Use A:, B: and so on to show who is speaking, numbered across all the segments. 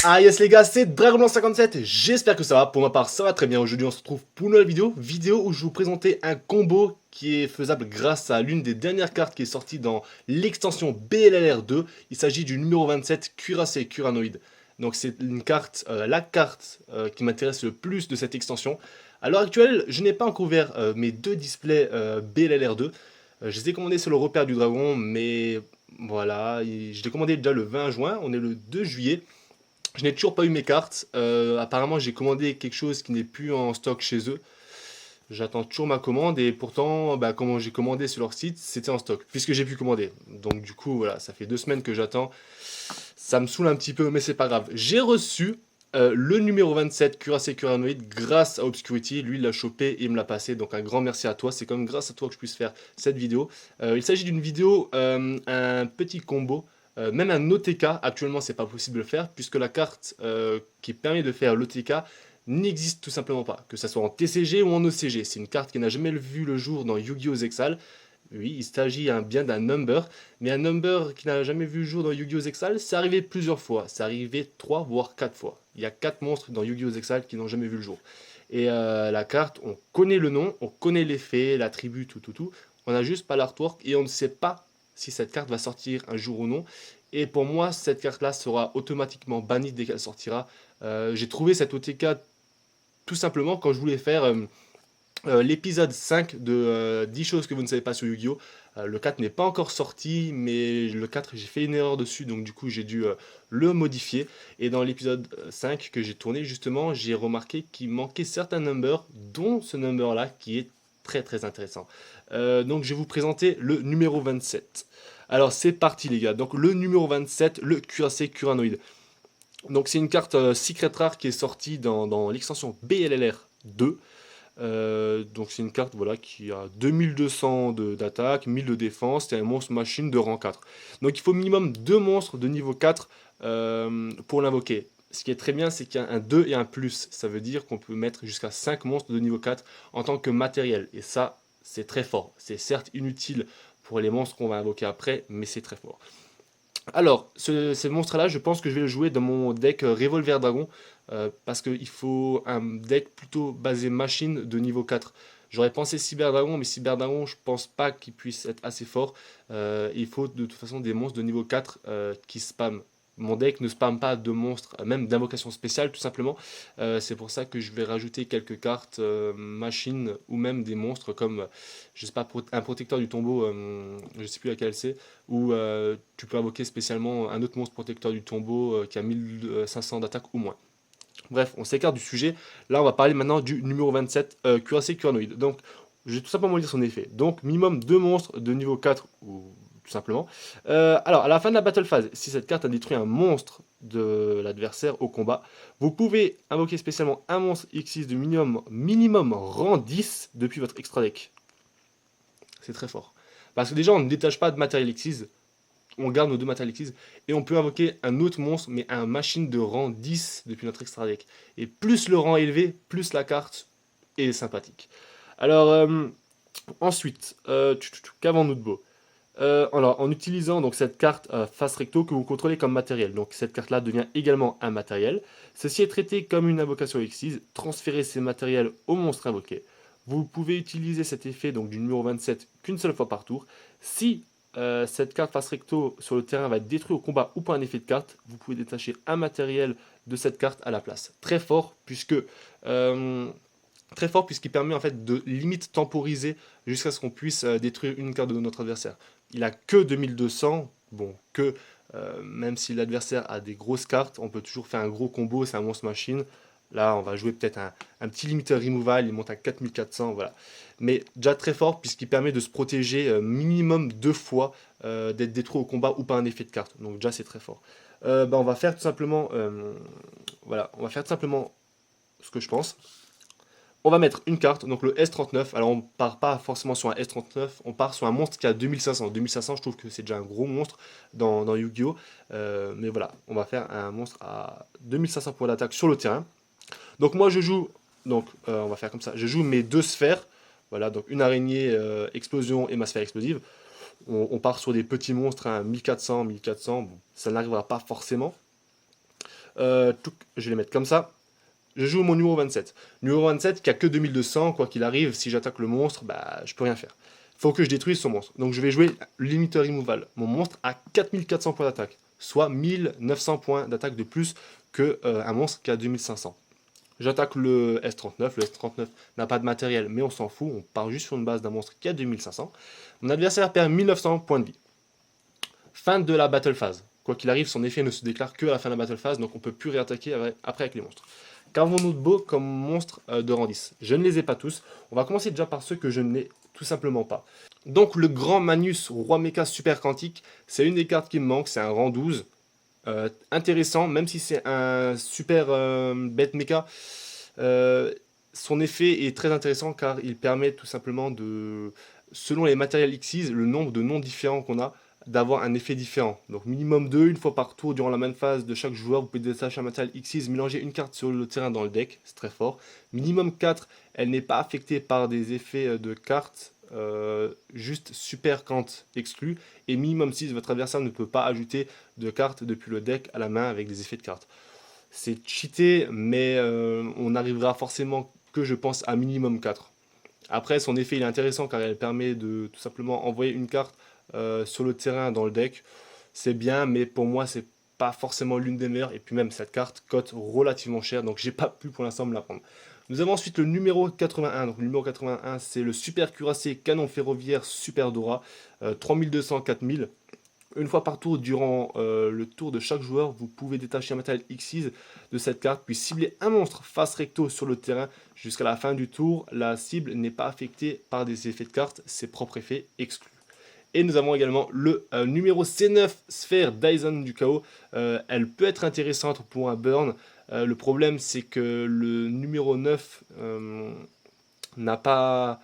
A: Ah yes les gars, c'est Dragonlance57, j'espère que ça va, pour ma part ça va très bien. Aujourd'hui on se retrouve pour une nouvelle vidéo où je vais vous présenter un combo qui est faisable grâce à l'une des dernières cartes qui est sortie dans l'extension BLLR2. Il s'agit du numéro 27, Cuirassé Curanoïde. Donc c'est une carte, la carte qui m'intéresse le plus de cette extension. À l'heure actuelle, je n'ai pas encore ouvert mes deux displays BLLR2. Je les ai commandés sur le repère du dragon, mais voilà, je l'ai commandé déjà le 20 juin, on est le 2 juillet. Je n'ai toujours pas eu mes cartes. Apparemment, j'ai commandé quelque chose qui n'est plus en stock chez eux. J'attends toujours ma commande et pourtant, bah, comment j'ai commandé sur leur site, c'était en stock, puisque j'ai pu commander. Donc du coup, voilà, ça fait 2 semaines que j'attends. Ça me saoule un petit peu, mais c'est pas grave. J'ai reçu le numéro 27, Cuirassé Curanoïde, grâce à Obscurity. Lui, il l'a chopé et il me l'a passé. Donc un grand merci à toi. C'est comme grâce à toi que je puisse faire cette vidéo. Il s'agit d'une vidéo, un petit combo. Même un OTK, actuellement c'est pas possible de le faire, puisque la carte qui permet de faire l'OTK n'existe tout simplement pas, que ce soit en TCG ou en OCG. C'est une carte qui n'a jamais vu le jour dans Yu-Gi-Oh! Zexal. Oui, il s'agit bien d'un number, mais un number qui n'a jamais vu le jour dans Yu-Gi-Oh! Zexal, c'est arrivé plusieurs fois. C'est arrivé 3 voire 4 fois. Il y a 4 monstres dans Yu-Gi-Oh! Zexal qui n'ont jamais vu le jour. Et la carte, on connaît le nom, on connaît l'effet, l'attribut, tout. On n'a juste pas l'artwork et on ne sait pas si cette carte va sortir un jour ou non. Et pour moi, cette carte-là sera automatiquement bannie dès qu'elle sortira. J'ai trouvé cette OTK tout simplement quand je voulais faire l'épisode 5 de 10 choses que vous ne savez pas sur Yu-Gi-Oh! Le 4 n'est pas encore sorti, mais le 4 j'ai fait une erreur dessus, donc du coup j'ai dû le modifier. Et dans l'épisode 5 que j'ai tourné justement, j'ai remarqué qu'il manquait certains numbers, dont ce number là qui est très intéressant. Donc je vais vous présenter le numéro 27. Alors c'est parti les gars, donc le numéro 27, le Cuirassé Curanoïde. Donc c'est une carte Secret Rare qui est sortie dans l'extension BLLR 2. Donc c'est une carte voilà, qui a 2200 d'attaque, 1000 de défense, c'est un monstre machine de rang 4. Donc il faut minimum 2 monstres de niveau 4 pour l'invoquer. Ce qui est très bien, c'est qu'il y a un 2 et un plus. Ça veut dire qu'on peut mettre jusqu'à 5 monstres de niveau 4 en tant que matériel. Et ça, c'est très fort. C'est certes inutile pour les monstres qu'on va invoquer après, mais c'est très fort. Alors, ce monstre-là, je pense que je vais le jouer dans mon deck Revolver Dragon, parce qu'il faut un deck plutôt basé machine de niveau 4. J'aurais pensé Cyber Dragon, mais Cyber Dragon, je pense pas qu'il puisse être assez fort. Il faut de toute façon des monstres de niveau 4 qui spamment. Mon deck ne spamme pas de monstres, même d'invocation spéciale tout simplement. C'est pour ça que je vais rajouter quelques cartes machines ou même des monstres comme, je sais pas, un protecteur du tombeau, je sais plus laquelle c'est, ou tu peux invoquer spécialement un autre monstre protecteur du tombeau qui a 1500 d'attaque ou moins. Bref, on s'écarte du sujet. Là, on va parler maintenant du numéro 27, Cuirassé Curanoïde. Donc, je vais tout simplement lire son effet. Donc, minimum 2 monstres de niveau 4, ou tout simplement. Alors, à la fin de la battle phase, si cette carte a détruit un monstre de l'adversaire au combat, vous pouvez invoquer spécialement un monstre X6 de minimum rang 10 depuis votre extra deck. C'est très fort. Parce que déjà, on ne détache pas de matériel X6, on garde nos 2 matériel X6 et on peut invoquer un autre monstre, mais un machine de rang 10 depuis notre extra deck. Et plus le rang est élevé, plus la carte est sympathique. Alors, ensuite, qu'avons-nous de beau alors, en utilisant donc cette carte face recto que vous contrôlez comme matériel. Donc cette carte-là devient également un matériel. Ceci est traité comme une invocation X6. Transférez ces matériels au monstre invoqué. Vous pouvez utiliser cet effet donc, du numéro 27 qu'une seule fois par tour. Si cette carte face recto sur le terrain va être détruite au combat ou par un effet de carte, vous pouvez détacher un matériel de cette carte à la place. Très fort puisqu'il permet en fait de limite temporiser jusqu'à ce qu'on puisse détruire une carte de notre adversaire. Il a que 2200, bon, même si l'adversaire a des grosses cartes, on peut toujours faire un gros combo, c'est un monstre machine. Là, on va jouer peut-être un petit limiteur removal, il monte à 4400, voilà. Mais déjà très fort puisqu'il permet de se protéger minimum 2 fois d'être détruit au combat ou par un effet de carte. Donc déjà c'est très fort. On va faire tout simplement, voilà, on va faire tout simplement ce que je pense. On va mettre une carte, donc le S39. Alors on part pas forcément sur un S39, on part sur un monstre qui a 2500. 2500, je trouve que c'est déjà un gros monstre dans Yu-Gi-Oh! Mais voilà, on va faire un monstre à 2500 points d'attaque sur le terrain. Donc moi je joue, donc on va faire comme ça, je joue mes 2 sphères. Voilà, donc une araignée explosion et ma sphère explosive. On part sur des petits monstres, hein, 1400, 1400, bon, ça n'arrivera pas forcément. Je vais les mettre comme ça. Je joue mon numéro 27. Numéro 27 qui a que 2200, quoi qu'il arrive, si j'attaque le monstre, bah je peux rien faire. Faut que je détruise son monstre. Donc je vais jouer Limiter Removal. Mon monstre a 4400 points d'attaque, soit 1900 points d'attaque de plus que un monstre qui a 2500. J'attaque le S39. Le S39 n'a pas de matériel, mais on s'en fout. On part juste sur une base d'un monstre qui a 2500. Mon adversaire perd 1900 points de vie. Fin de la battle phase. Quoi qu'il arrive, son effet ne se déclare que à la fin de la battle phase, donc on ne peut plus réattaquer après avec les monstres. Qu'avons-nous de beau comme monstres de rang 10? Je ne les ai pas tous. On va commencer déjà par ceux que je n'ai tout simplement pas. Donc le grand Manus, roi mecha super quantique, c'est une des cartes qui me manque, c'est un rang 12. Intéressant, même si c'est un super bête mecha, son effet est très intéressant car il permet tout simplement de, selon les matériels Xyz, le nombre de noms différents qu'on a, d'avoir un effet différent. Donc minimum 2, une fois par tour durant la même phase de chaque joueur, vous pouvez détacher un matériel Xyz, mélanger une carte sur le terrain dans le deck, c'est très fort. Minimum 4, elle n'est pas affectée par des effets de cartes, juste super quand exclu. Et minimum 6, votre adversaire ne peut pas ajouter de cartes depuis le deck à la main avec des effets de cartes. C'est cheaté, mais on arrivera forcément que je pense à minimum 4. Après, son effet il est intéressant car elle permet de tout simplement envoyer une carte sur le terrain dans le deck. C'est bien, mais pour moi, c'est pas forcément l'une des meilleures. Et puis même, cette carte cote relativement cher, donc j'ai pas pu pour l'instant me la prendre. Nous avons ensuite le numéro 81. Donc le numéro 81, c'est le super cuirassé canon ferroviaire Super Dora, 3200, 4000. Une fois par tour, durant le tour de chaque joueur, vous pouvez détacher un matériel Xyz de cette carte, puis cibler un monstre face recto sur le terrain jusqu'à la fin du tour. La cible n'est pas affectée par des effets de carte, ses propres effets exclus. Et nous avons également le numéro C9, Sphère Dyson du chaos. Elle peut être intéressante pour un burn. Le problème, c'est que le numéro 9 n'a pas...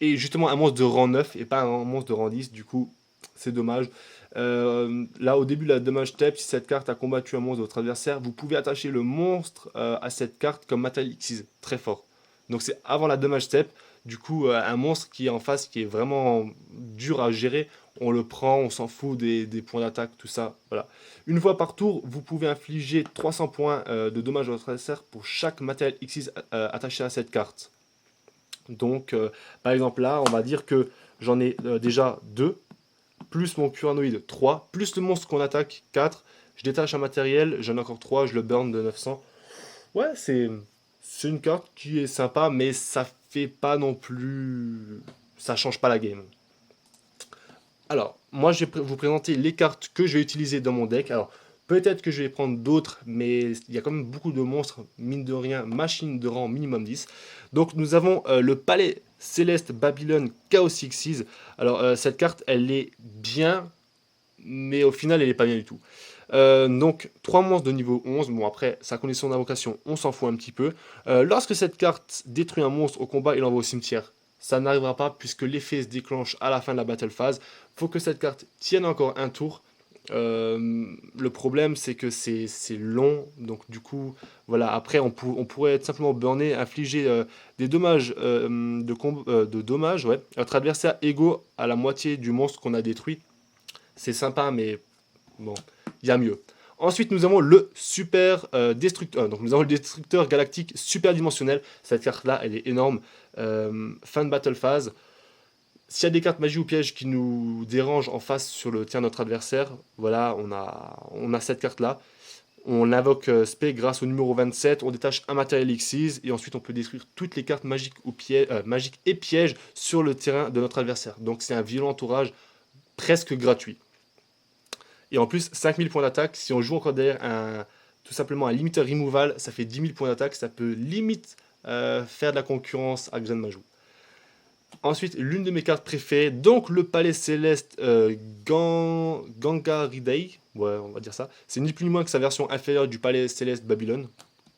A: est justement un monstre de rang 9 et pas un monstre de rang 10. Du coup, c'est dommage. Là, au début de la damage step, si cette carte a combattu un monstre de votre adversaire, vous pouvez attacher le monstre à cette carte comme matériel Xyz, très fort. Donc c'est avant la damage step. Du coup, un monstre qui est en face, qui est vraiment dur à gérer, on le prend, on s'en fout des points d'attaque, tout ça. Voilà. Une fois par tour, vous pouvez infliger 300 points de dommages à votre adversaire pour chaque matériel Xyz attaché à cette carte. Donc, par exemple là, on va dire que j'en ai déjà 2, plus mon curanoïde 3, plus le monstre qu'on attaque 4. Je détache un matériel, j'en ai encore 3, je le burn de 900. Ouais, c'est une carte qui est sympa, mais ça fait pas non plus... ça change pas la game. Alors, moi je vais vous présenter les cartes que je vais utiliser dans mon deck. Alors, peut-être que je vais prendre d'autres, mais il y a quand même beaucoup de monstres, mine de rien, machine de rang minimum 10. Donc nous avons le palais céleste Babylone Chaos Xyz. Alors, cette carte, elle est bien, mais au final, elle n'est pas bien du tout. Donc 3 monstres de niveau 11, bon après sa condition d'invocation on s'en fout un petit peu. Lorsque cette carte détruit un monstre au combat, il l'envoie au cimetière. Ça n'arrivera pas puisque l'effet se déclenche à la fin de la battle phase. Faut que cette carte tienne encore un tour. Le problème c'est que c'est long, donc du coup voilà, après on pourrait être simplement burner, infliger des dommages de dommages ouais, à notre adversaire égaux à la moitié du monstre qu'on a détruit. C'est sympa mais bon, il y a mieux. Ensuite, nous avons le super destructeur. Donc, nous avons le destructeur galactique super dimensionnel. Cette carte-là, elle est énorme. Fin de battle phase. S'il y a des cartes magie ou pièges qui nous dérangent en face sur le terrain de notre adversaire, voilà, on a cette carte-là. On invoque spé grâce au numéro 27. On détache un matériel Xyz et ensuite on peut détruire toutes les cartes magiques, magiques et pièges sur le terrain de notre adversaire. Donc, c'est un violent entourage presque gratuit. Et en plus, 5000 points d'attaque, si on joue encore derrière tout simplement un limiter removal, ça fait 10 000 points d'attaque, ça peut limite faire de la concurrence à Gren Majou. Ensuite, l'une de mes cartes préférées, donc le palais céleste Gangaridei, ouais, on va dire ça. C'est ni plus ni moins que sa version inférieure du palais céleste Babylone,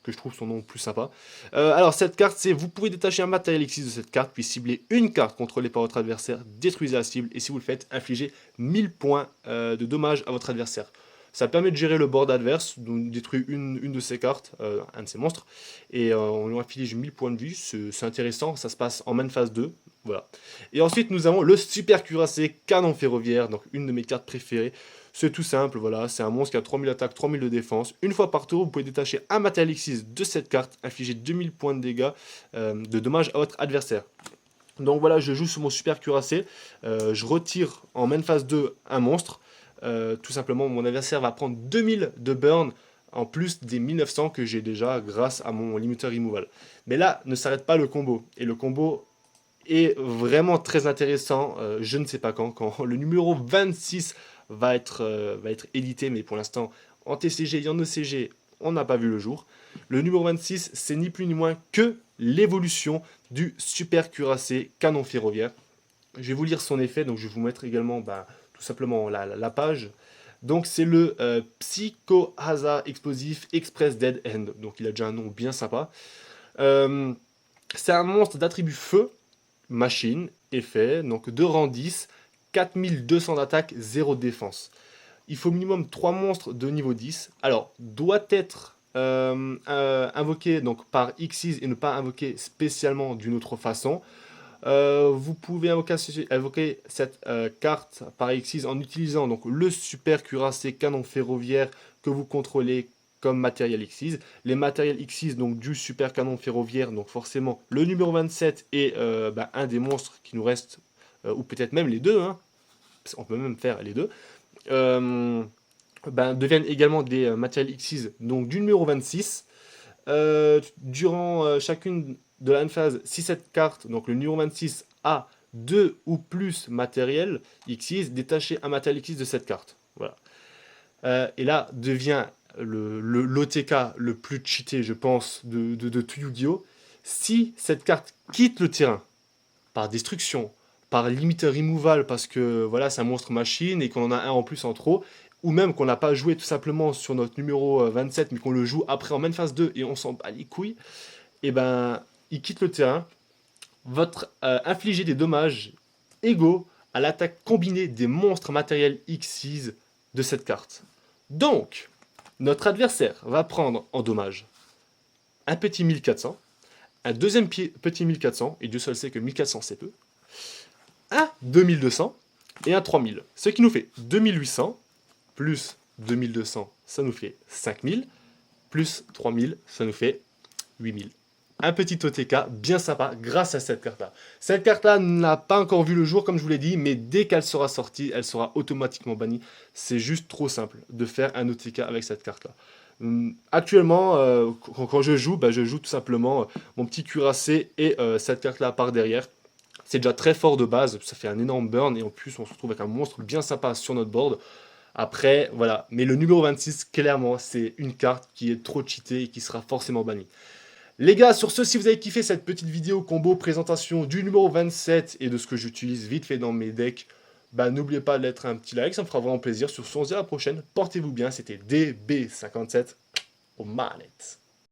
A: que je trouve son nom plus sympa. Alors cette carte, c'est vous pouvez détacher un matériel Xyz de cette carte, puis cibler une carte contrôlée par votre adversaire, détruisez la cible, et si vous le faites, infligez 1000 points de dommages à votre adversaire. Ça permet de gérer le board adverse, donc détruire une de ces cartes, un de ces monstres, et on lui inflige 1000 points de vie, c'est intéressant, ça se passe en main phase 2, voilà. Et ensuite nous avons le super cuirassé canon ferroviaire, donc une de mes cartes préférées. C'est tout simple, voilà, c'est un monstre qui a 3000 attaques, 3000 de défense. Une fois par tour, vous pouvez détacher un matériel X6 de cette carte, infliger 2000 points de dégâts de dommages à votre adversaire. Donc voilà, je joue sur mon super cuirassé, je retire en main phase 2 un monstre. Tout simplement, mon adversaire va prendre 2000 de burn en plus des 1900 que j'ai déjà grâce à mon limiteur removal. Mais là, ne s'arrête pas le combo. Et le combo est vraiment très intéressant, je ne sais pas quand le numéro 26 va être édité, mais pour l'instant, en TCG et en ECG, on n'a pas vu le jour. Le numéro 26, c'est ni plus ni moins que l'évolution du super cuirassé canon ferroviaire. Je vais vous lire son effet, donc je vais vous mettre également tout simplement la page. Donc c'est le Psychohazard Explosif Express Dead End. Donc il a déjà un nom bien sympa. C'est un monstre d'attribut feu, machine, effet, donc de rang 10, 4200 d'attaque, 0 de défense. Il faut minimum 3 monstres de niveau 10. Alors, doit être invoqué donc, par Xyz et ne pas invoqué spécialement d'une autre façon. Vous pouvez invoquer cette carte par Xyz en utilisant donc, le super cuirassé canon ferroviaire que vous contrôlez comme matériel Xyz. Les matériels Xyz donc du super canon ferroviaire, donc forcément le numéro 27 est un des monstres qui nous reste, ou peut-être même les deux, hein, on peut même faire les deux, deviennent également des matériels Xyz donc du numéro 26. Durant chacune de la phase, si cette carte, donc le numéro 26, a 2 ou plus matériels Xyz, détachez un matériel Xyz de cette carte. Voilà. Et là devient l'OTK le plus cheaté, je pense, de tout Yu-Gi-Oh! Si cette carte quitte le terrain par destruction, par limiteur removal, parce que voilà, c'est un monstre machine et qu'on en a un en plus en trop, ou même qu'on n'a pas joué tout simplement sur notre numéro 27, mais qu'on le joue après en main phase 2 et on s'en bat les couilles, et il quitte le terrain, votre infliger des dommages égaux à l'attaque combinée des monstres matériels Xyz de cette carte. Donc, notre adversaire va prendre en dommage un petit 1400, un deuxième petit 1400, et Dieu seul sait que 1400 c'est peu, un 2200 et un 3000. Ce qui nous fait 2800 plus 2200, ça nous fait 5000, plus 3000, ça nous fait 8000. Un petit OTK bien sympa grâce à cette carte-là. Cette carte-là n'a pas encore vu le jour, comme je vous l'ai dit, mais dès qu'elle sera sortie, elle sera automatiquement bannie. C'est juste trop simple de faire un OTK avec cette carte-là. Actuellement, quand je joue tout simplement mon petit cuirassé et cette carte-là par derrière. C'est déjà très fort de base, ça fait un énorme burn, et en plus on se retrouve avec un monstre bien sympa sur notre board. Après, voilà. Mais le numéro 26, clairement, c'est une carte qui est trop cheatée et qui sera forcément bannie. Les gars, sur ce, si vous avez kiffé cette petite vidéo combo présentation du numéro 27 et de ce que j'utilise vite fait dans mes decks, n'oubliez pas de mettre un petit like, ça me fera vraiment plaisir. Sur ce, on se dit à la prochaine. Portez-vous bien, c'était DB57 aux manettes.